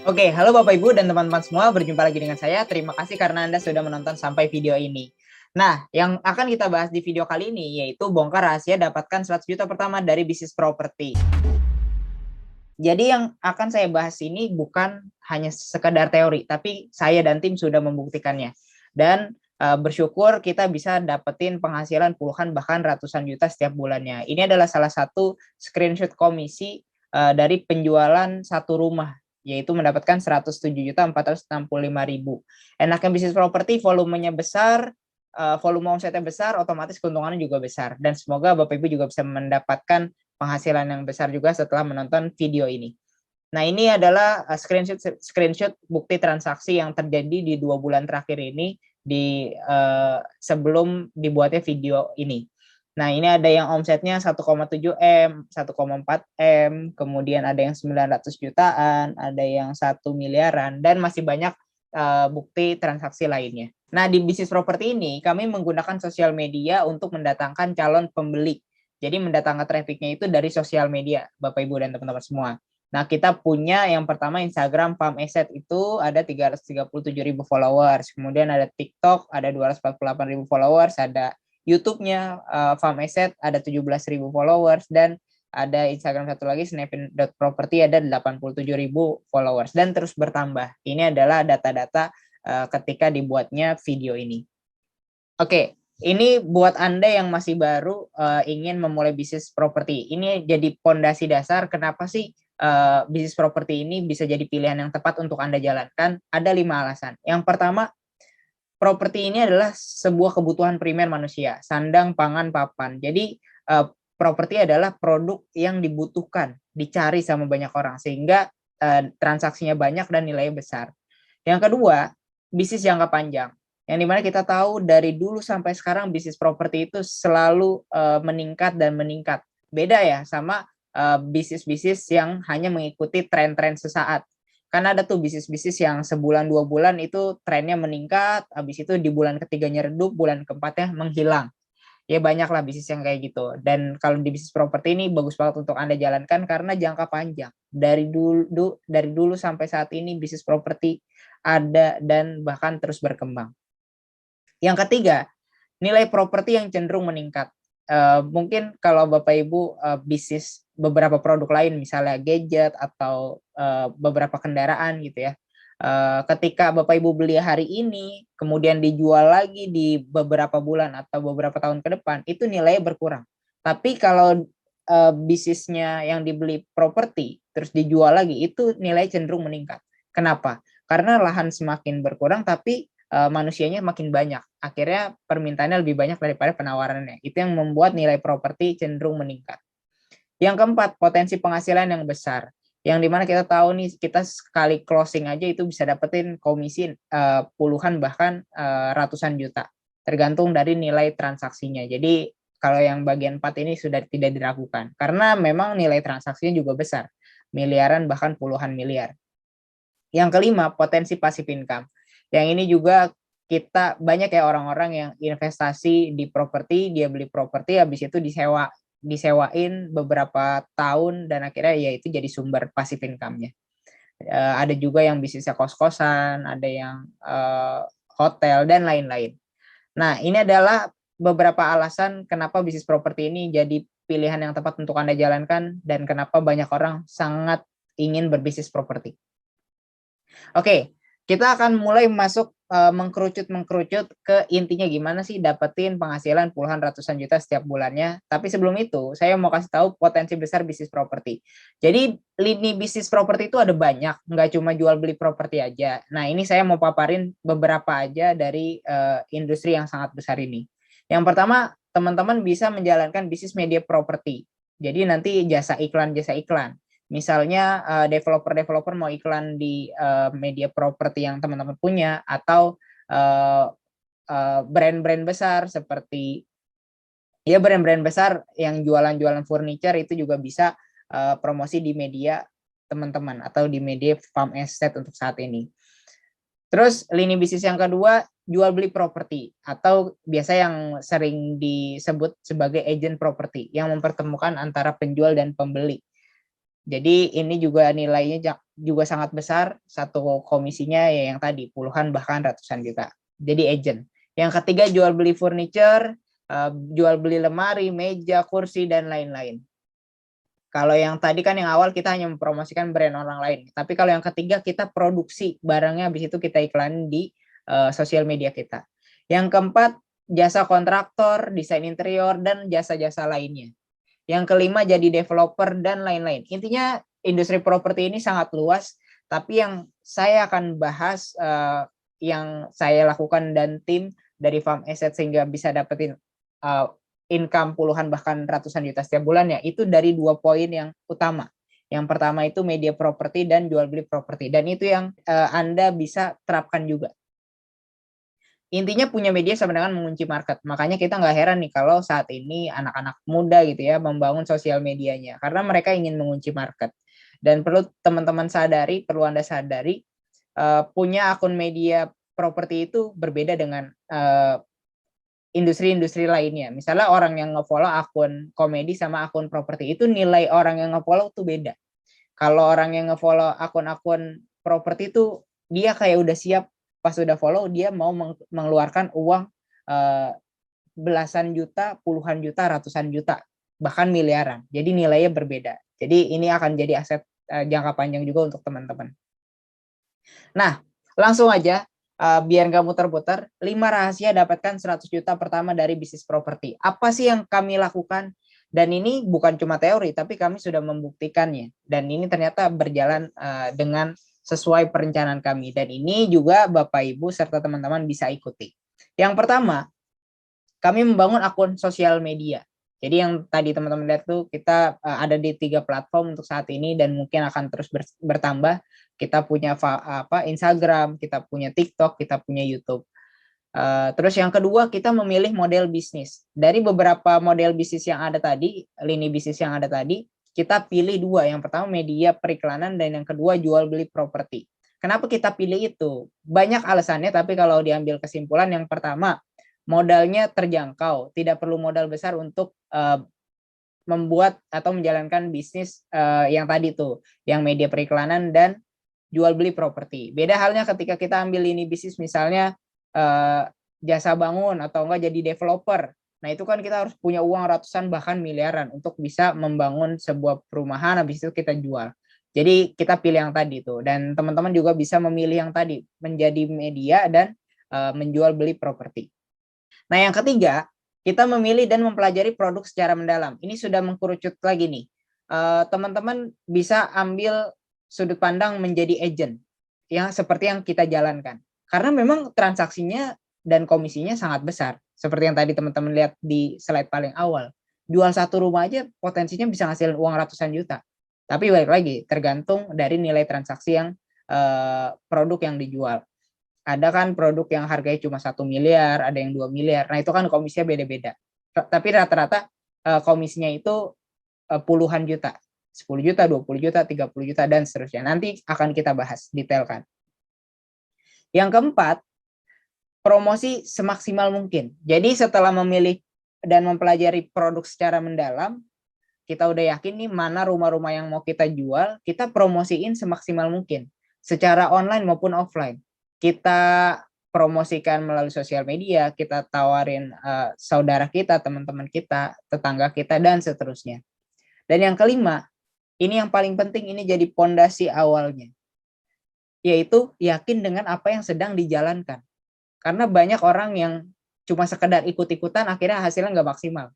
Oke, halo Bapak Ibu dan teman-teman semua, berjumpa lagi dengan saya. Terima kasih karena Anda sudah menonton sampai video ini. Nah, yang akan kita bahas di video kali ini yaitu bongkar rahasia dapatkan 100 juta pertama dari bisnis properti. Jadi yang akan saya bahas ini bukan hanya sekedar teori, tapi saya dan tim sudah membuktikannya. Dan bersyukur kita bisa dapetin penghasilan puluhan bahkan ratusan juta setiap bulannya. Ini adalah salah satu screenshot komisi dari penjualan satu rumah, yaitu mendapatkan 107.465.000. Enaknya bisnis properti, volumenya besar, volume omsetnya besar, otomatis keuntungannya juga besar. Dan semoga Bapak Ibu juga bisa mendapatkan penghasilan yang besar juga setelah menonton video ini. Nah, ini adalah screenshot bukti transaksi yang terjadi di 2 bulan terakhir ini sebelum dibuatnya video ini. Nah, ini ada yang omsetnya 1,7 M, 1,4 M, kemudian ada yang 900 jutaan, ada yang 1 miliaran, dan masih banyak bukti transaksi lainnya. Nah, di bisnis properti ini kami menggunakan sosial media untuk mendatangkan calon pembeli. Jadi mendatangkan trafficnya itu dari sosial media, Bapak Ibu dan teman-teman semua. Nah, kita punya yang pertama Instagram Farm Asset itu ada 337.000 followers. Kemudian ada TikTok ada 248.000 followers, ada YouTube-nya Farm Asset ada 17.000 followers, dan ada Instagram satu lagi snapin.property ada 87.000 followers dan terus bertambah. Ini adalah data-data ketika dibuatnya video ini. Oke, ini buat Anda yang masih baru ingin memulai bisnis properti. Ini jadi pondasi dasar kenapa sih bisnis properti ini bisa jadi pilihan yang tepat untuk Anda jalankan. Ada 5 alasan. Yang pertama, properti ini adalah sebuah kebutuhan primer manusia, sandang, pangan, papan. Jadi properti adalah produk yang dibutuhkan, dicari sama banyak orang sehingga transaksinya banyak dan nilainya besar. Yang kedua, bisnis jangka panjang. Yang dimana kita tahu dari dulu sampai sekarang bisnis properti itu selalu meningkat dan meningkat. Beda ya sama bisnis-bisnis yang hanya mengikuti tren-tren sesaat. Karena ada tuh bisnis-bisnis yang sebulan 2 bulan itu trennya meningkat, habis itu di bulan ketiganya redup, bulan keempatnya menghilang. Ya banyaklah bisnis yang kayak gitu. Dan kalau di bisnis properti ini bagus banget untuk Anda jalankan karena jangka panjang. Dari dulu sampai saat ini bisnis properti ada dan bahkan terus berkembang. Yang ketiga, nilai properti yang cenderung meningkat. Mungkin kalau Bapak Ibu bisnis beberapa produk lain, misalnya gadget atau beberapa kendaraan gitu ya. Ketika Bapak Ibu beli hari ini, kemudian dijual lagi di beberapa bulan atau beberapa tahun ke depan, itu nilainya berkurang. Tapi kalau bisnisnya yang dibeli properti, terus dijual lagi, itu nilai cenderung meningkat. Kenapa? Karena lahan semakin berkurang, tapi manusianya makin banyak. Akhirnya permintaannya lebih banyak daripada penawarannya. Itu yang membuat nilai properti cenderung meningkat. Yang keempat, potensi penghasilan yang besar. Yang dimana kita tahu nih, kita sekali closing aja itu bisa dapetin komisi puluhan bahkan ratusan juta. Tergantung dari nilai transaksinya. Jadi kalau yang bagian 4 ini sudah tidak diragukan. Karena memang nilai transaksinya juga besar. Miliaran bahkan puluhan miliar. Yang kelima, potensi passive income. Yang ini juga kita banyak ya orang-orang yang investasi di properti, dia beli properti, habis itu disewain beberapa tahun dan akhirnya ya itu jadi sumber passive income-nya. Ada juga yang bisnisnya kos-kosan, ada yang hotel dan lain-lain. Nah, ini adalah beberapa alasan kenapa bisnis properti ini jadi pilihan yang tepat untuk Anda jalankan dan kenapa banyak orang sangat ingin berbisnis properti. Oke, kita akan mulai masuk mengkerucut ke intinya gimana sih dapetin penghasilan puluhan ratusan juta setiap bulannya. Tapi sebelum itu, saya mau kasih tahu potensi besar bisnis properti. Jadi lini bisnis properti itu ada banyak, nggak cuma jual beli properti aja. Nah, ini saya mau paparin beberapa aja dari industri yang sangat besar ini. Yang pertama, teman-teman bisa menjalankan bisnis media properti. Jadi nanti jasa iklan. Misalnya developer-developer mau iklan di media properti yang teman-teman punya, atau brand-brand besar seperti ya brand-brand besar yang jualan-jualan furniture itu juga bisa promosi di media teman-teman atau di media Farm Estate untuk saat ini. Terus lini bisnis yang kedua, jual beli properti atau biasa yang sering disebut sebagai agent properti yang mempertemukan antara penjual dan pembeli. Jadi ini juga nilainya juga sangat besar, satu komisinya ya yang tadi puluhan bahkan ratusan juta. Jadi agent. Yang ketiga jual beli furniture, jual beli lemari, meja, kursi dan lain-lain. Kalau yang tadi kan yang awal kita hanya mempromosikan brand orang lain. Tapi kalau yang ketiga kita produksi barangnya, habis itu kita iklan di sosial media kita. Yang keempat jasa kontraktor, desain interior dan jasa-jasa lainnya. Yang kelima jadi developer dan lain-lain. Intinya industri properti ini sangat luas. Tapi yang saya akan bahas yang saya lakukan dan tim dari Farm Asset sehingga bisa dapetin income puluhan bahkan ratusan juta setiap bulannya, itu dari 2 poin yang utama. Yang pertama itu media properti dan jual beli properti, dan itu yang Anda bisa terapkan juga. Intinya punya media sama dengan mengunci market. Makanya kita nggak heran nih kalau saat ini anak-anak muda gitu ya membangun sosial medianya karena mereka ingin mengunci market. Dan perlu teman-teman sadari, perlu Anda sadari, punya akun media properti itu berbeda dengan industri-industri lainnya. Misalnya orang yang nge-follow akun komedi sama akun properti itu nilai orang yang nge-follow tuh beda. Kalau orang yang nge-follow akun-akun properti itu dia kayak udah siap pas udah follow dia mau mengeluarkan uang belasan juta, puluhan juta, ratusan juta, bahkan miliaran. Jadi nilainya berbeda. Jadi ini akan jadi aset jangka panjang juga untuk teman-teman. Nah, langsung aja biar nggak muter-muter, 5 rahasia dapatkan 100 juta pertama dari bisnis properti. Apa sih yang kami lakukan? Dan ini bukan cuma teori, tapi kami sudah membuktikannya. Dan ini ternyata berjalan dengan sesuai perencanaan kami. Dan ini juga Bapak Ibu serta teman-teman bisa ikuti. Yang pertama, kami membangun akun sosial media. Jadi yang tadi teman-teman lihat tuh kita ada di 3 platform untuk saat ini dan mungkin akan terus bertambah. Kita punya Instagram, kita punya TikTok, kita punya YouTube. Terus yang kedua kita memilih model bisnis. Dari beberapa model bisnis yang ada tadi, lini bisnis yang ada tadi, kita pilih 2. Yang pertama media periklanan dan yang kedua jual beli properti. Kenapa kita pilih itu? Banyak alasannya, tapi kalau diambil kesimpulan yang pertama, modalnya terjangkau, tidak perlu modal besar untuk membuat atau menjalankan bisnis yang tadi tuh, yang media periklanan dan jual beli properti. Beda halnya ketika kita ambil ini bisnis misalnya jasa bangun atau enggak jadi developer. Nah itu kan kita harus punya uang ratusan bahkan miliaran untuk bisa membangun sebuah perumahan, habis itu kita jual. Jadi kita pilih yang tadi tuh, dan teman-teman juga bisa memilih yang tadi menjadi media dan menjual beli properti. Nah yang ketiga kita memilih dan mempelajari produk secara mendalam. Ini sudah mengkerucut lagi nih. Teman-teman bisa ambil sudut pandang menjadi agent yang seperti yang kita jalankan. Karena memang transaksinya dan komisinya sangat besar. Seperti yang tadi teman-teman lihat di slide paling awal. Jual satu rumah aja potensinya bisa ngasilin uang ratusan juta. Tapi balik lagi, tergantung dari nilai transaksi yang produk yang dijual. Ada kan produk yang harganya cuma 1 miliar, ada yang 2 miliar. Nah itu kan komisinya beda-beda. Tapi rata-rata komisinya itu puluhan juta. 10 juta, 20 juta, 30 juta, dan seterusnya. Nanti akan kita bahas detailkan. Yang keempat, promosi semaksimal mungkin. Jadi setelah memilih dan mempelajari produk secara mendalam, kita udah yakin nih mana rumah-rumah yang mau kita jual, kita promosiin semaksimal mungkin. Secara online maupun offline. Kita promosikan melalui sosial media, kita tawarin saudara kita, teman-teman kita, tetangga kita, dan seterusnya. Dan yang kelima, ini yang paling penting, ini jadi pondasi awalnya, yaitu yakin dengan apa yang sedang dijalankan. Karena banyak orang yang cuma sekedar ikut-ikutan, akhirnya hasilnya nggak maksimal.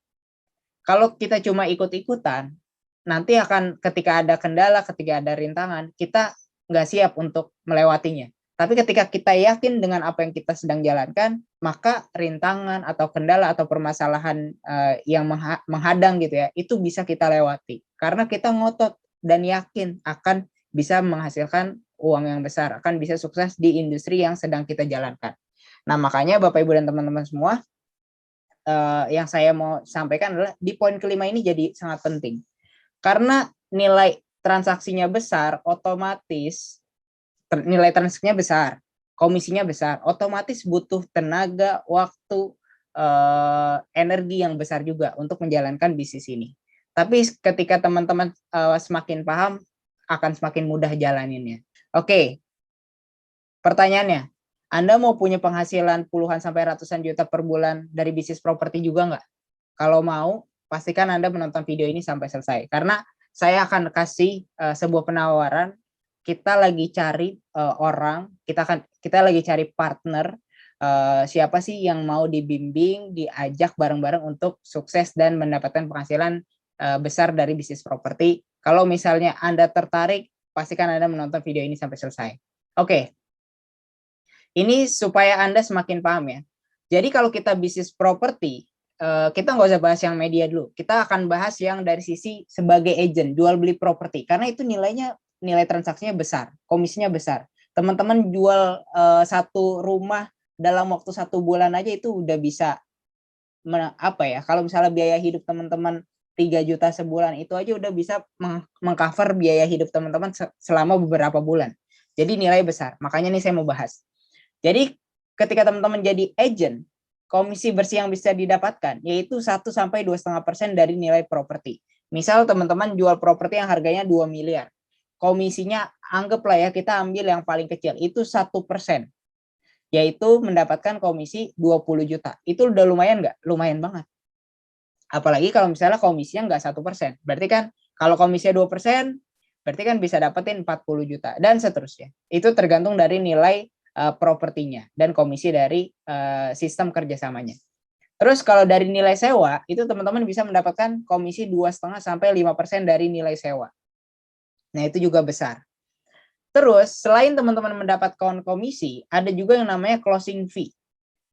Kalau kita cuma ikut-ikutan, nanti akan ketika ada kendala, ketika ada rintangan, kita nggak siap untuk melewatinya. Tapi ketika kita yakin dengan apa yang kita sedang jalankan, maka rintangan atau kendala atau permasalahan yang menghadang gitu ya, itu bisa kita lewati. Karena kita ngotot dan yakin akan bisa menghasilkan uang yang besar, akan bisa sukses di industri yang sedang kita jalankan. Nah makanya Bapak Ibu dan teman-teman semua, yang saya mau sampaikan adalah di poin kelima ini jadi sangat penting. Karena nilai transaksinya besar, otomatis nilai transaksinya besar, komisinya besar, otomatis butuh tenaga, waktu, energi yang besar juga untuk menjalankan bisnis ini. Tapi ketika teman-teman semakin paham akan semakin mudah jalaninnya. Oke, pertanyaannya, Anda mau punya penghasilan puluhan sampai ratusan juta per bulan dari bisnis properti juga nggak? Kalau mau, pastikan Anda menonton video ini sampai selesai. Karena saya akan kasih sebuah penawaran. Kita lagi cari orang, kita lagi cari partner. Siapa sih yang mau dibimbing, diajak bareng-bareng untuk sukses dan mendapatkan penghasilan besar dari bisnis properti. Kalau misalnya Anda tertarik, pastikan Anda menonton video ini sampai selesai. Oke. Ini supaya Anda semakin paham ya. Jadi kalau kita bisnis properti, kita nggak usah bahas yang media dulu. Kita akan bahas yang dari sisi sebagai agent, jual beli properti. Karena itu nilai transaksinya besar, komisinya besar. Teman-teman jual satu rumah dalam waktu 1 bulan aja itu udah bisa kalau misalnya biaya hidup teman-teman 3 juta sebulan, itu aja udah bisa mengcover biaya hidup teman-teman selama beberapa bulan. Jadi nilai besar. Makanya nih saya mau bahas. Jadi ketika teman-teman jadi agent, komisi bersih yang bisa didapatkan yaitu 1 sampai 2,5% dari nilai properti. Misal teman-teman jual properti yang harganya 2 miliar. Komisinya anggaplah ya kita ambil yang paling kecil, itu 1%. Yaitu mendapatkan komisi 20 juta. Itu udah lumayan nggak? Lumayan banget. Apalagi kalau misalnya komisinya nggak 1%. Berarti kan kalau komisinya 2%, berarti kan bisa dapetin 40 juta dan seterusnya. Itu tergantung dari nilai propertinya dan komisi dari sistem kerjasamanya. Terus kalau dari nilai sewa, itu teman-teman bisa mendapatkan komisi 2,5 sampai 5% dari nilai sewa. Nah, itu juga besar. Terus, selain teman-teman mendapatkan komisi, ada juga yang namanya closing fee.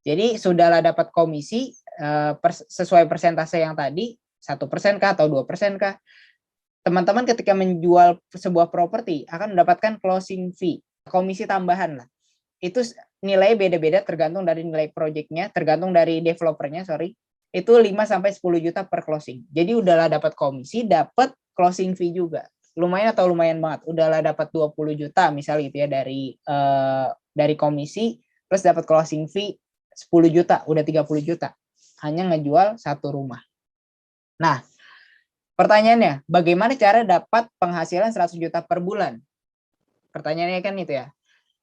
Jadi, sudahlah dapat komisi sesuai persentase yang tadi, 1% kah atau 2% kah? Teman-teman ketika menjual sebuah properti akan mendapatkan closing fee, komisi tambahan lah. Itu nilainya beda-beda tergantung dari nilai proyeknya, tergantung dari developernya, itu 5 sampai 10 juta per closing. Jadi udahlah dapat komisi, dapat closing fee juga. Lumayan atau lumayan banget. Udahlah dapat 20 juta misalnya gitu ya dari komisi plus dapat closing fee 10 juta, udah 30 juta. Hanya ngejual satu rumah. Nah, pertanyaannya, bagaimana cara dapat penghasilan 100 juta per bulan? Pertanyaannya kan itu ya.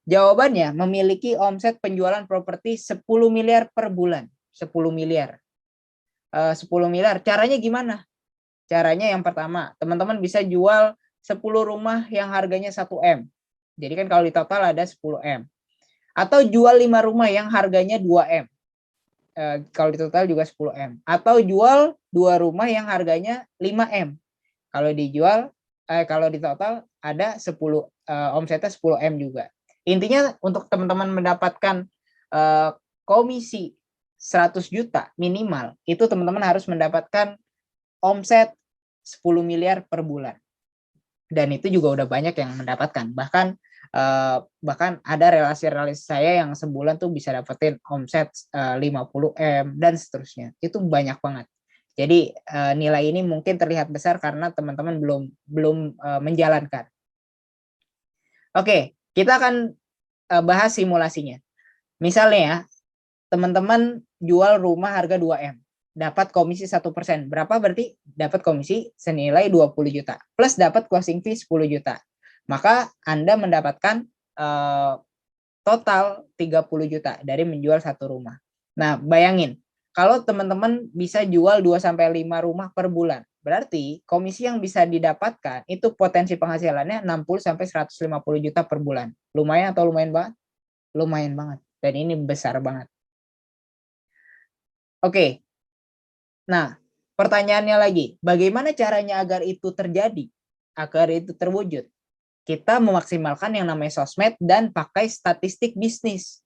Jawabannya memiliki omset penjualan properti 10 miliar per bulan. 10 miliar. 10 miliar. Caranya gimana? Caranya yang pertama, teman-teman bisa jual 10 rumah yang harganya 1 M. Jadi kan kalau di total ada 10 M. Atau jual 5 rumah yang harganya 2 M. Kalau di total juga 10 M. Atau jual 2 rumah yang harganya 5 M. Kalau di total ada 10 omsetnya 10 M juga. Intinya untuk teman-teman mendapatkan komisi 100 juta minimal, itu teman-teman harus mendapatkan omset 10 miliar per bulan. Dan itu juga udah banyak yang mendapatkan. Bahkan ada relasi-relasi saya yang sebulan tuh bisa dapetin omset 50 M dan seterusnya. Itu banyak banget. Jadi nilai ini mungkin terlihat besar karena teman-teman belum menjalankan. Oke, kita akan bahas simulasinya. Misalnya ya, teman-teman jual rumah harga 2 M, dapat komisi 1%. Berapa berarti? Dapat komisi senilai 20 juta, plus dapat closing fee 10 juta. Maka Anda mendapatkan total 30 juta dari menjual satu rumah. Nah, bayangin, kalau teman-teman bisa jual 2-5 rumah per bulan, berarti komisi yang bisa didapatkan itu potensi penghasilannya 60-150 juta per bulan. Lumayan atau lumayan banget? Lumayan banget. Dan ini besar banget. Oke. Nah, pertanyaannya lagi, bagaimana caranya agar itu terjadi? Agar itu terwujud? Kita memaksimalkan yang namanya sosmed dan pakai statistik bisnis.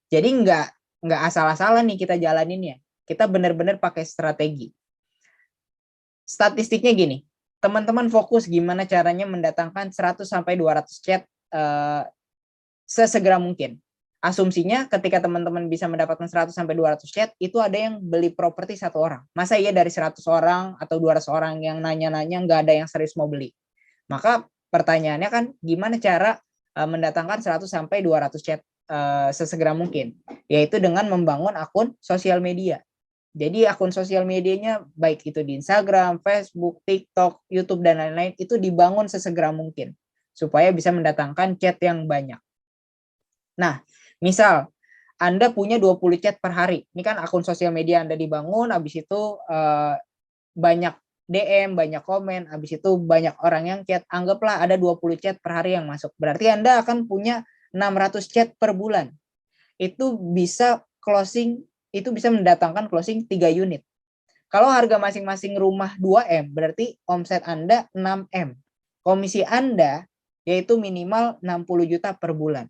Jadi nggak asal-asalan nih kita jalaninnya. Kita benar-benar pakai strategi. Statistiknya gini, teman-teman fokus gimana caranya mendatangkan 100-200 chat sesegera mungkin. Asumsinya ketika teman-teman bisa mendapatkan 100-200 chat, itu ada yang beli properti 1 orang. Masa iya dari 100 orang atau 200 orang yang nanya-nanya nggak ada yang serius mau beli? Maka pertanyaannya kan gimana cara mendatangkan 100-200 chat sesegera mungkin? Yaitu dengan membangun akun sosial media. Jadi akun sosial medianya baik itu di Instagram, Facebook, TikTok, YouTube, dan lain-lain itu dibangun sesegera mungkin. supaya bisa mendatangkan chat yang banyak. Nah, misal Anda punya 20 chat per hari. Ini kan akun sosial media Anda dibangun, habis itu banyak DM, banyak komen, habis itu banyak orang yang chat. Anggaplah ada 20 chat per hari yang masuk. Berarti Anda akan punya 600 chat per bulan. Itu bisa mendatangkan closing 3 unit. Kalau harga masing-masing rumah 2M, berarti omset Anda 6M. Komisi Anda yaitu minimal 60 juta per bulan.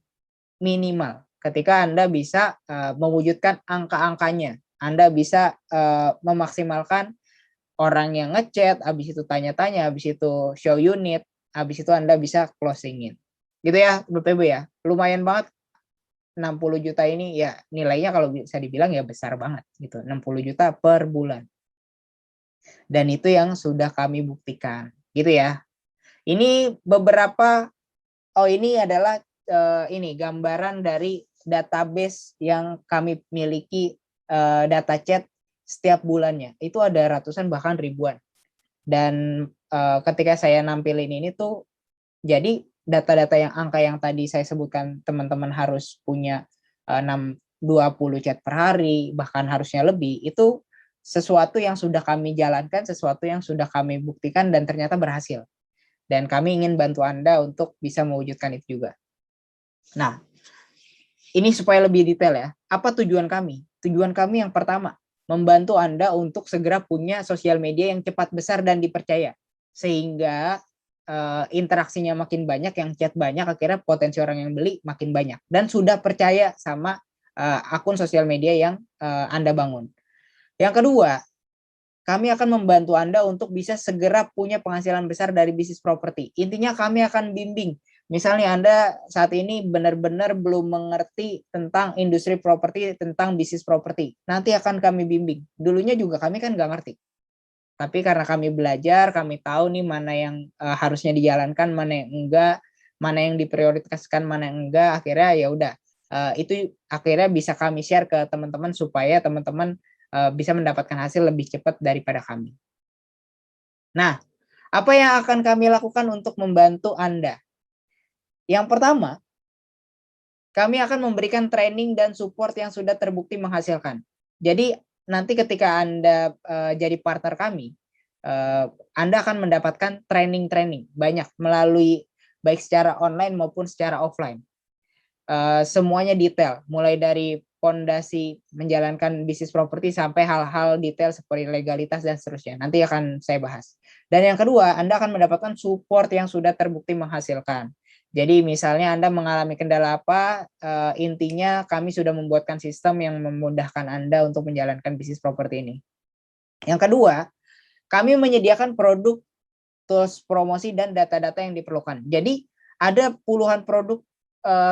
Minimal. Ketika Anda bisa mewujudkan angka-angkanya. Anda bisa memaksimalkan orang yang ngechat, habis itu tanya-tanya, habis itu show unit, habis itu Anda bisa closingin. Gitu ya, BPB ya. Lumayan banget 60 juta ini ya, nilainya kalau bisa dibilang ya besar banget gitu. 60 juta per bulan. Dan itu yang sudah kami buktikan, gitu ya. Ini beberapa, ini adalah ini gambaran dari database yang kami miliki, data chat setiap bulannya. Itu ada ratusan bahkan ribuan. Dan ketika saya nampilin ini tuh, jadi data-data yang angka yang tadi saya sebutkan, teman-teman harus punya 20 chat per hari, bahkan harusnya lebih, itu sesuatu yang sudah kami jalankan, sesuatu yang sudah kami buktikan dan ternyata berhasil. Dan kami ingin bantu Anda untuk bisa mewujudkan itu juga. Nah, ini supaya lebih detail ya. Apa tujuan kami? Tujuan kami yang pertama, membantu Anda untuk segera punya sosial media yang cepat besar dan dipercaya. Sehingga interaksinya makin banyak, yang chat banyak, akhirnya potensi orang yang beli makin banyak. Dan sudah percaya sama akun sosial media yang Anda bangun. Yang kedua, kami akan membantu Anda untuk bisa segera punya penghasilan besar dari bisnis properti. Intinya kami akan bimbing. Misalnya Anda saat ini benar-benar belum mengerti tentang industri properti, tentang bisnis properti. Nanti akan kami bimbing. Dulunya juga kami kan nggak ngerti. Tapi karena kami belajar, kami tahu nih mana yang harusnya dijalankan, mana yang enggak, mana yang diprioritaskan, mana yang enggak. Akhirnya ya udah, itu akhirnya bisa kami share ke teman-teman supaya teman-teman bisa mendapatkan hasil lebih cepat daripada kami. Nah, apa yang akan kami lakukan untuk membantu Anda? Yang pertama, kami akan memberikan training dan support yang sudah terbukti menghasilkan. Jadi nanti ketika Anda jadi partner kami, Anda akan mendapatkan training banyak melalui baik secara online maupun secara offline. Semuanya detail, mulai dari fondasi menjalankan bisnis properti sampai hal-hal detail seperti legalitas dan seterusnya. Nanti akan saya bahas. Dan yang kedua, Anda akan mendapatkan support yang sudah terbukti menghasilkan. Jadi misalnya Anda mengalami kendala apa, intinya kami sudah membuatkan sistem yang memudahkan Anda untuk menjalankan bisnis properti ini. Yang kedua, kami menyediakan produk, tools promosi, dan data-data yang diperlukan. Jadi ada puluhan produk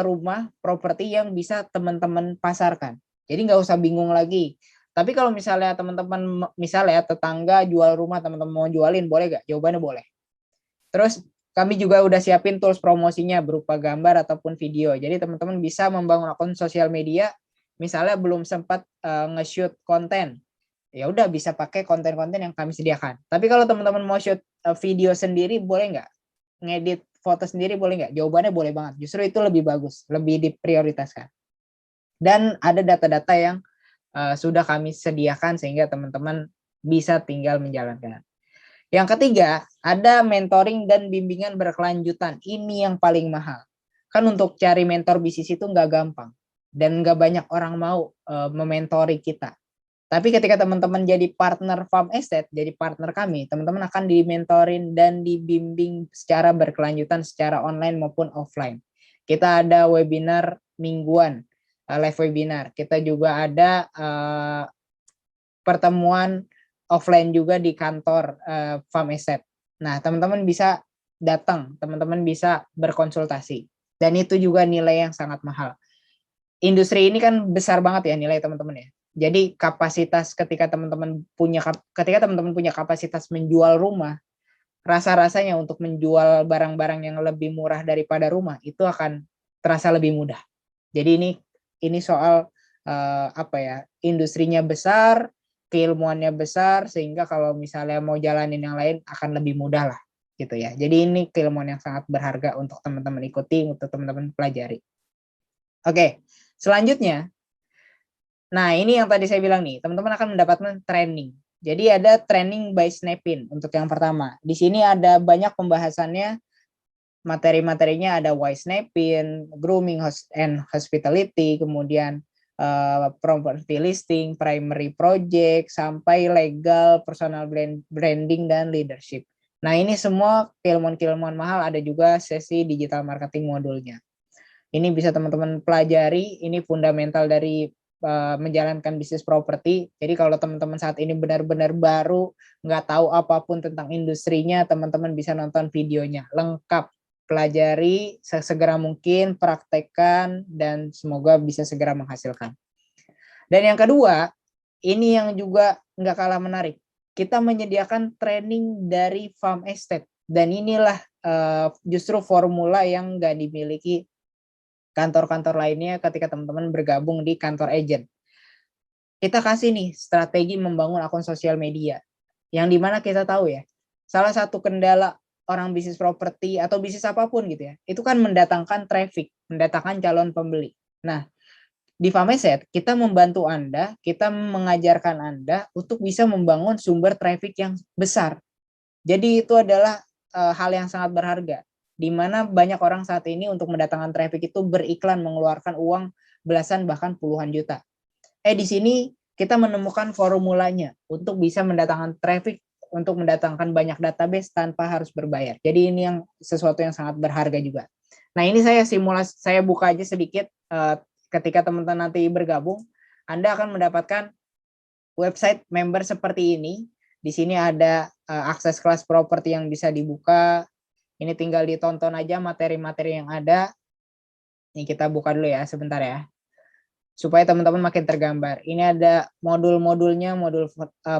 rumah properti yang bisa teman-teman pasarkan. Jadi nggak usah bingung lagi. Tapi kalau misalnya teman-teman, misalnya tetangga jual rumah, teman-teman mau jualin, boleh nggak? Jawabannya boleh. Terus kami juga udah siapin tools promosinya berupa gambar ataupun video. Jadi teman-teman bisa membangun akun sosial media, misalnya belum sempat nge-shoot konten, ya udah bisa pakai konten-konten yang kami sediakan. Tapi kalau teman-teman mau shoot video sendiri, boleh nggak? Ngedit foto sendiri boleh nggak? Jawabannya boleh banget. Justru itu lebih bagus, lebih diprioritaskan. Dan ada data-data yang sudah kami sediakan sehingga teman-teman bisa tinggal menjalankan. Yang ketiga, ada mentoring dan bimbingan berkelanjutan. Ini yang paling mahal. Kan untuk cari mentor bisnis itu nggak gampang. Dan nggak banyak orang mau mementori kita. Tapi ketika teman-teman jadi partner farm estate, jadi partner kami, teman-teman akan dimentorin dan dibimbing secara berkelanjutan, secara online maupun offline. Kita ada webinar mingguan, live webinar. Kita juga ada pertemuan offline juga di kantor farm estate. Nah, teman-teman bisa datang, teman-teman bisa berkonsultasi. Dan itu juga nilai yang sangat mahal. Industri ini kan besar banget ya nilai teman-teman ya. Jadi kapasitas ketika teman-teman punya kapasitas menjual rumah, rasa-rasanya untuk menjual barang-barang yang lebih murah daripada rumah itu akan terasa lebih mudah. Jadi ini soal industrinya besar, keilmuannya besar, sehingga kalau misalnya mau jalanin yang lain akan lebih mudah lah. gitu ya. Jadi ini keilmuan yang sangat berharga untuk teman-teman ikuti, untuk teman-teman pelajari. Oke, selanjutnya, nah ini yang tadi saya bilang nih, teman-teman akan mendapatkan training. Jadi ada training by Snapin untuk yang pertama. Di sini ada banyak pembahasannya, materi-materinya ada why Snapin, grooming and hospitality, kemudian property listing, primary project, sampai legal, personal branding, dan leadership. Nah ini semua keilmuan-keilmuan mahal, ada juga sesi digital marketing modulnya. Ini bisa teman-teman pelajari, ini fundamental dari menjalankan bisnis properti. Jadi kalau teman-teman saat ini benar-benar baru, nggak tahu apapun tentang industrinya, teman-teman bisa nonton videonya lengkap, pelajari sesegera mungkin, praktekkan, dan semoga bisa segera menghasilkan. Dan yang kedua, ini yang juga nggak kalah menarik, kita menyediakan training dari farm estate, dan inilah justru formula yang nggak dimiliki kantor-kantor lainnya ketika teman-teman bergabung di kantor agent. Kita kasih nih strategi membangun akun sosial media, yang dimana kita tahu ya, salah satu kendala orang bisnis properti atau bisnis apapun gitu ya, itu kan mendatangkan traffic, mendatangkan calon pembeli. Nah, di Farmeset kita membantu Anda, kita mengajarkan Anda untuk bisa membangun sumber traffic yang besar. Jadi itu adalah hal yang sangat berharga, di mana banyak orang saat ini untuk mendatangkan traffic itu beriklan mengeluarkan uang belasan bahkan puluhan juta. Di sini kita menemukan formulanya untuk bisa mendatangkan traffic, untuk mendatangkan banyak database tanpa harus berbayar. Jadi ini yang sesuatu yang sangat berharga juga. Nah ini saya simulasi, saya buka aja sedikit. Ketika teman-teman nanti bergabung, Anda akan mendapatkan website member seperti ini. Di sini ada akses kelas properti yang bisa dibuka. Ini tinggal ditonton aja materi-materi yang ada. Ini kita buka dulu ya, sebentar ya. Supaya teman-teman makin tergambar. Ini ada modul-modulnya. Modul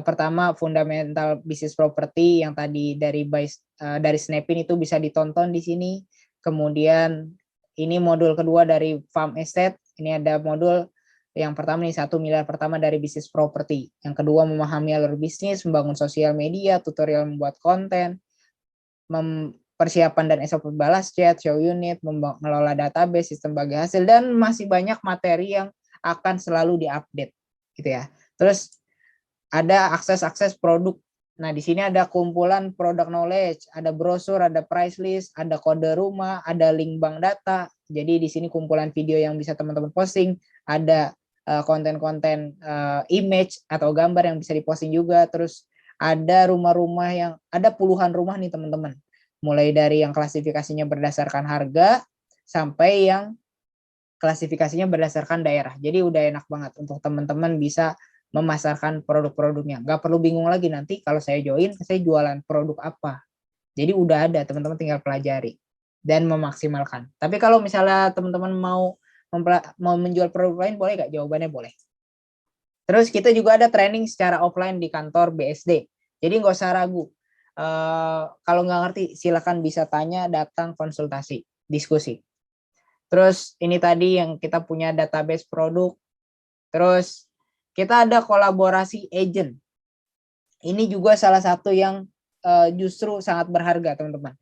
pertama fundamental bisnis properti yang tadi dari Snapin itu bisa ditonton di sini. Kemudian ini modul kedua dari farm estate. Ini ada modul yang pertama nih, 1 miliar pertama dari bisnis properti. Yang kedua memahami alur bisnis, membangun sosial media, tutorial membuat konten, persiapan dan SOP balas chat, show unit, mengelola database, sistem bagi hasil, dan masih banyak materi yang akan selalu diupdate gitu ya. Terus ada akses produk. Nah, di sini ada kumpulan product knowledge, ada brosur, ada price list, ada kode rumah, ada link bank data. Jadi di sini kumpulan video yang bisa teman-teman posting, ada konten-konten image atau gambar yang bisa diposting juga. Terus ada rumah-rumah yang ada puluhan rumah nih teman-teman. Mulai dari yang klasifikasinya berdasarkan harga sampai yang klasifikasinya berdasarkan daerah. Jadi udah enak banget untuk teman-teman bisa memasarkan produk-produknya. Nggak perlu bingung lagi nanti kalau saya join, saya jualan produk apa. Jadi udah ada, teman-teman tinggal pelajari dan memaksimalkan. Tapi kalau misalnya teman-teman mau menjual produk lain, boleh nggak? Jawabannya boleh. Terus kita juga ada training secara offline di kantor BSD. Jadi nggak usah ragu. Kalau nggak ngerti, silakan bisa tanya, datang konsultasi, diskusi. Terus ini tadi yang kita punya database produk. Terus kita ada kolaborasi agent. Ini juga salah satu yang justru sangat berharga, teman-teman.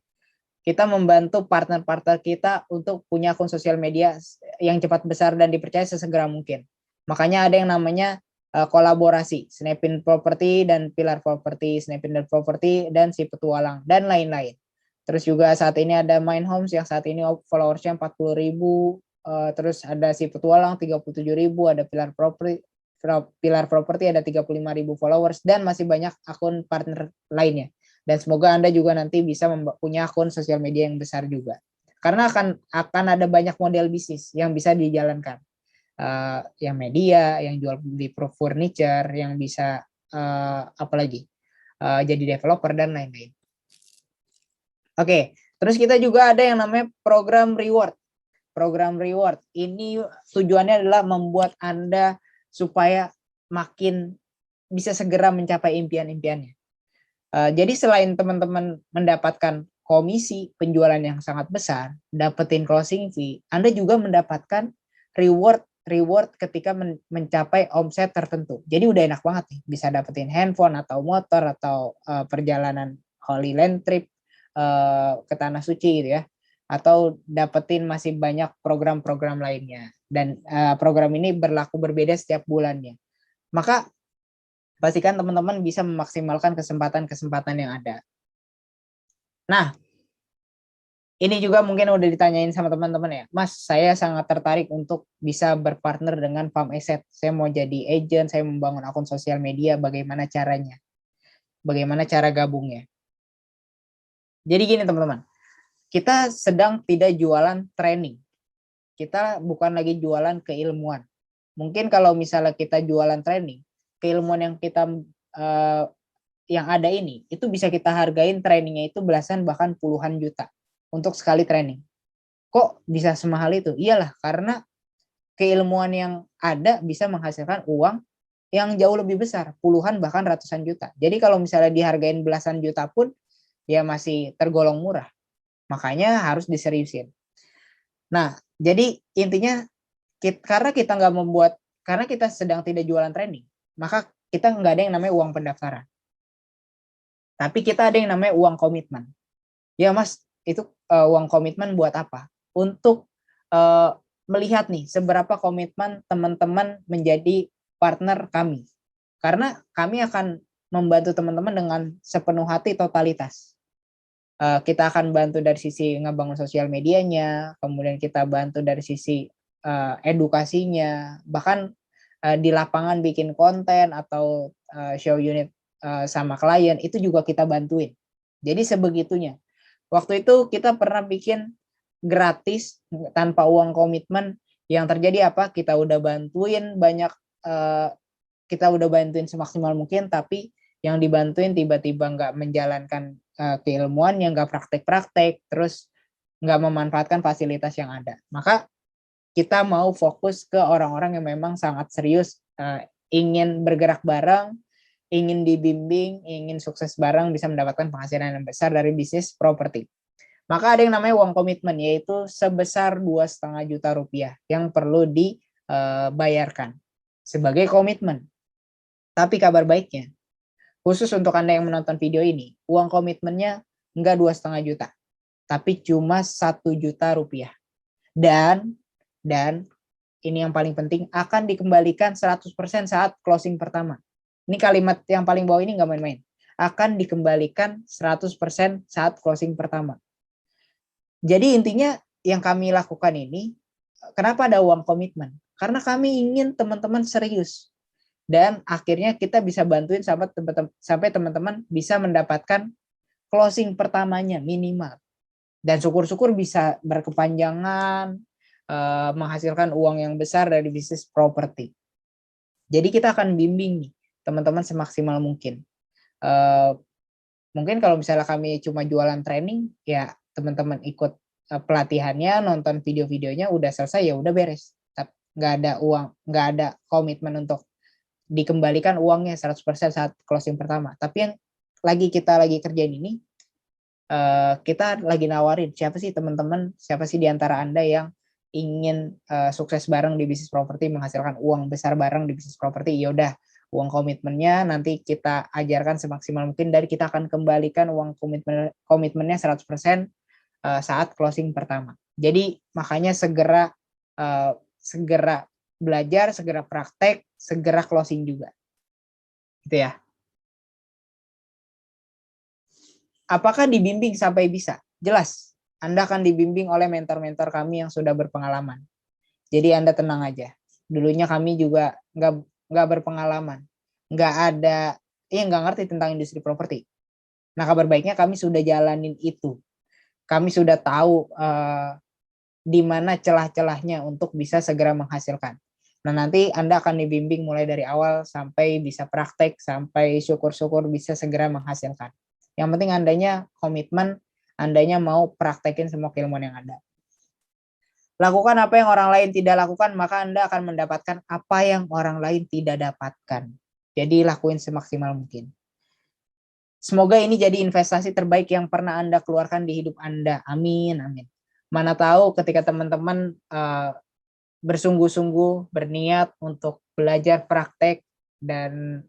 Kita membantu partner-partner kita untuk punya akun sosial media yang cepat besar dan dipercaya sesegera mungkin. Makanya ada yang namanya kolaborasi, Snapin Property dan Pilar Property, Snapin dan Property, dan si Petualang, dan lain-lain. Terus juga saat ini ada Mind Homes yang saat ini followersnya 40.000, terus ada si Petualang 37.000, ada Pilar Property ada 35.000 followers, dan masih banyak akun partner lainnya. Dan semoga Anda juga nanti bisa punya akun sosial media yang besar juga. Karena akan ada banyak model bisnis yang bisa dijalankan. Yang media, yang jual beli furniture, yang bisa apalagi jadi developer dan lain-lain. Oke, terus kita juga ada yang namanya program reward. Program reward ini tujuannya adalah membuat Anda supaya makin bisa segera mencapai impian-impiannya. Jadi selain teman-teman mendapatkan komisi penjualan yang sangat besar, dapetin closing fee, Anda juga mendapatkan reward ketika mencapai omset tertentu. Jadi udah enak banget nih, bisa dapetin handphone atau motor atau perjalanan Holy Land trip ke tanah suci gitu ya, atau dapetin masih banyak program-program lainnya, dan program ini berlaku berbeda setiap bulannya. Maka pastikan teman-teman bisa memaksimalkan kesempatan-kesempatan yang ada. Nah, ini juga mungkin udah ditanyain sama teman-teman ya, Mas, saya sangat tertarik untuk bisa berpartner dengan Farm Asset. Saya mau jadi agent, saya membangun akun sosial media, bagaimana caranya? Bagaimana cara gabungnya? Jadi gini teman-teman, kita sedang tidak jualan training. Kita bukan lagi jualan keilmuan. Mungkin kalau misalnya kita jualan training, keilmuan yang kita yang ada ini, itu bisa kita hargain trainingnya itu belasan bahkan puluhan juta untuk sekali training. Kok bisa semahal itu? Iyalah, karena keilmuan yang ada bisa menghasilkan uang yang jauh lebih besar, puluhan bahkan ratusan juta. Jadi kalau misalnya dihargain belasan juta pun, ya masih tergolong murah. Makanya harus diseriusin. Nah, jadi intinya karena kita nggak membuat, karena kita sedang tidak jualan training, maka kita nggak ada yang namanya uang pendaftaran. Tapi kita ada yang namanya uang komitmen. Ya Mas, itu uang komitmen buat apa? Untuk melihat nih seberapa komitmen teman-teman menjadi partner kami. Karena kami akan membantu teman-teman dengan sepenuh hati totalitas. Kita akan bantu dari sisi ngebangun sosial medianya, kemudian kita bantu dari sisi edukasinya, bahkan di lapangan bikin konten atau show unit sama klien itu juga kita bantuin. Jadi sebegitunya. Waktu itu kita pernah bikin gratis tanpa uang komitmen. Yang terjadi apa? Kita udah bantuin banyak, kita udah bantuin semaksimal mungkin, tapi yang dibantuin tiba-tiba nggak menjalankan keilmuan, yang nggak praktek-praktek, terus nggak memanfaatkan fasilitas yang ada. Maka kita mau fokus ke orang-orang yang memang sangat serius, ingin bergerak bareng, ingin dibimbing, ingin sukses bareng, bisa mendapatkan penghasilan yang besar dari bisnis properti. Maka ada yang namanya uang komitmen, yaitu sebesar 2,5 juta rupiah yang perlu dibayarkan sebagai komitmen. Tapi kabar baiknya, khusus untuk Anda yang menonton video ini, uang komitmennya enggak 2,5 juta, tapi cuma 1 juta rupiah. Dan ini yang paling penting, akan dikembalikan 100% saat closing pertama. Ini kalimat yang paling bawah ini nggak main-main. Akan dikembalikan 100% saat closing pertama. Jadi intinya yang kami lakukan ini, kenapa ada uang komitmen? Karena kami ingin teman-teman serius. Dan akhirnya kita bisa bantuin sampai teman-teman bisa mendapatkan closing pertamanya minimal. Dan syukur-syukur bisa berkepanjangan, menghasilkan uang yang besar dari bisnis properti. Jadi kita akan bimbing nih teman-teman semaksimal mungkin. Mungkin kalau misalnya kami cuma jualan training, ya teman-teman ikut pelatihannya, nonton video-videonya, udah selesai ya udah beres. Nggak ada uang, nggak ada komitmen untuk dikembalikan uangnya 100% saat closing pertama. Tapi yang kita lagi kerjain ini, kita lagi nawarin siapa sih teman-teman, siapa sih di antara Anda yang ingin sukses bareng di bisnis properti, menghasilkan uang besar bareng di bisnis properti. Ya udah, uang komitmennya nanti kita ajarkan semaksimal mungkin, dan kita akan kembalikan uang komitmennya 100% saat closing pertama. Jadi makanya segera belajar, segera praktek, segera closing juga. Gitu ya. Apakah dibimbing sampai bisa? Jelas. Anda akan dibimbing oleh mentor-mentor kami yang sudah berpengalaman. Jadi Anda tenang aja. Dulunya kami juga nggak berpengalaman. Nggak ngerti tentang industri properti. Nah, kabar baiknya kami sudah jalanin itu. Kami sudah tahu di mana celah-celahnya untuk bisa segera menghasilkan. Nah, nanti Anda akan dibimbing mulai dari awal sampai bisa praktek, sampai syukur-syukur bisa segera menghasilkan. Yang penting Andanya komitmen, Andanya mau praktekin semua keilmuan yang ada. Lakukan apa yang orang lain tidak lakukan, maka Anda akan mendapatkan apa yang orang lain tidak dapatkan. Jadi lakuin semaksimal mungkin. Semoga ini jadi investasi terbaik yang pernah Anda keluarkan di hidup Anda. Amin, amin. Mana tahu ketika teman-teman bersungguh-sungguh berniat untuk belajar praktek dan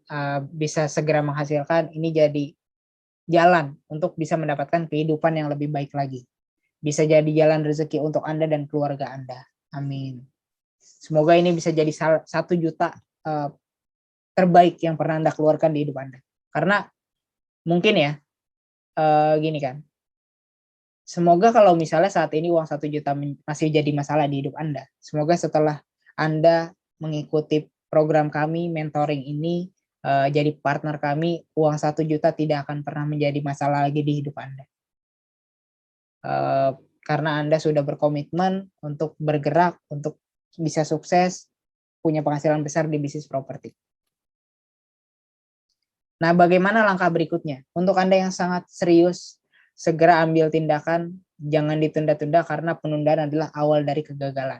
bisa segera menghasilkan, ini jadi jalan untuk bisa mendapatkan kehidupan yang lebih baik lagi. Bisa jadi jalan rezeki untuk Anda dan keluarga Anda. Amin. Semoga ini bisa jadi 1 juta terbaik yang pernah Anda keluarkan di hidup Anda. Karena mungkin ya, gini kan, semoga kalau misalnya saat ini uang 1 juta masih jadi masalah di hidup Anda, semoga setelah Anda mengikuti program kami, mentoring ini, jadi partner kami, uang 1 juta tidak akan pernah menjadi masalah lagi di hidup Anda. Karena Anda sudah berkomitmen untuk bergerak, untuk bisa sukses, punya penghasilan besar di bisnis properti. Nah, bagaimana langkah berikutnya? Untuk Anda yang sangat serius, segera ambil tindakan, jangan ditunda-tunda karena penundaan adalah awal dari kegagalan.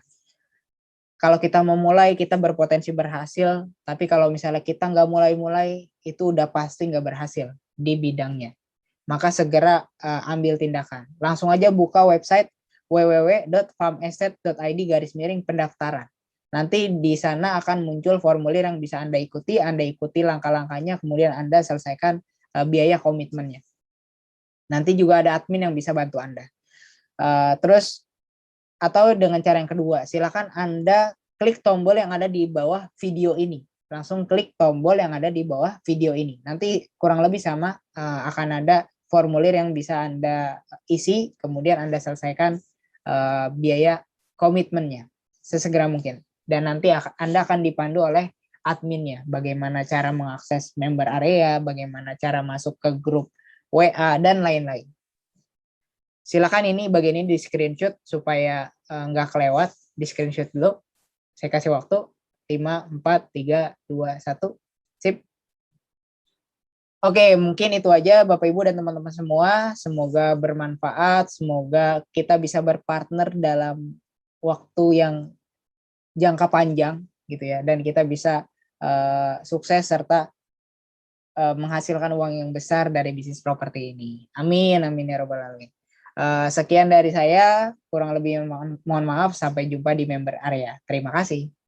Kalau kita memulai, kita berpotensi berhasil, tapi kalau misalnya kita nggak mulai-mulai, itu udah pasti nggak berhasil di bidangnya. Maka segera ambil tindakan. Langsung aja buka website www.farmestate.id/pendaftaran. Nanti di sana akan muncul formulir yang bisa Anda ikuti langkah-langkahnya, kemudian Anda selesaikan biaya komitmennya. Nanti juga ada admin yang bisa bantu Anda. Terus, atau dengan cara yang kedua, silakan Anda klik tombol yang ada di bawah video ini. Langsung klik tombol yang ada di bawah video ini. Nanti kurang lebih sama, akan ada formulir yang bisa Anda isi, kemudian Anda selesaikan biaya komitmennya sesegera mungkin. Dan nanti Anda akan dipandu oleh adminnya, bagaimana cara mengakses member area, bagaimana cara masuk ke grup WA, dan lain-lain. Silakan ini bagian ini di screenshot supaya nggak kelewat. Di screenshot dulu. Saya kasih waktu 5, 4, 3, 2, 1. Sip. Oke, mungkin itu aja Bapak Ibu dan teman-teman semua. Semoga bermanfaat. Semoga kita bisa berpartner dalam waktu yang jangka panjang gitu ya, dan kita bisa sukses serta menghasilkan uang yang besar dari bisnis properti ini. Amin, amin ya robbal alamin. Sekian dari saya, kurang lebih mohon maaf, sampai jumpa di member area. Terima kasih.